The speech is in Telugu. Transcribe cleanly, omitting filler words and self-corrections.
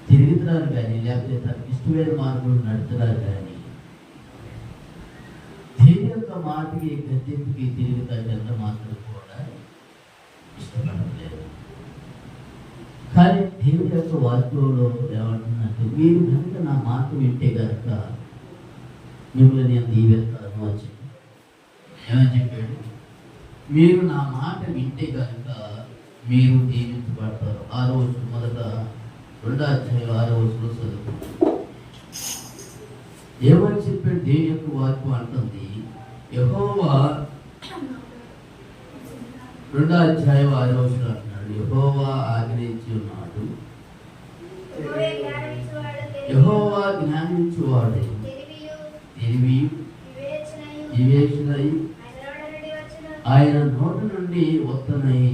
తిరుగుతున్నారు కానీ, లేకపోతే తనకి ఇష్టమైన మార్గంలో నడుతున్నారు కానీ, దేవుని యొక్క మాటకి గద్దెంపుకి తిరుగుతాడు ఎంత మాత్రం కూడా ఇష్టపడలేదు. కానీ దేవుని యొక్క వాక్యంలో ఏమంటున్నట్టు, మీరు కనుక నా మాట వింటే కనుక మిమ్మల్ని నేను దీవెత్తాను అని చెప్పి ఏమని చెప్పాడు? మీరు నా మాట వింటే కనుక మీరు దీవించబడతారు. 6వ వచనం, మొదట 2వ అధ్యాయం 6వ వచనం చదువు. ఏమని చెప్పాడు? దేవుని యొక్క వాక్యం అంటుంది, యెహోవా 2వ అధ్యాయం 6వ వచనం అంటున్నాడు, యెహోవా ఆజ్ఞయించి ఉన్నాడు, యెహోవా జ్ఞానించువాడు, తెలివియు వివేచనయు ఆయన నోటి నుండి వస్తున్నయి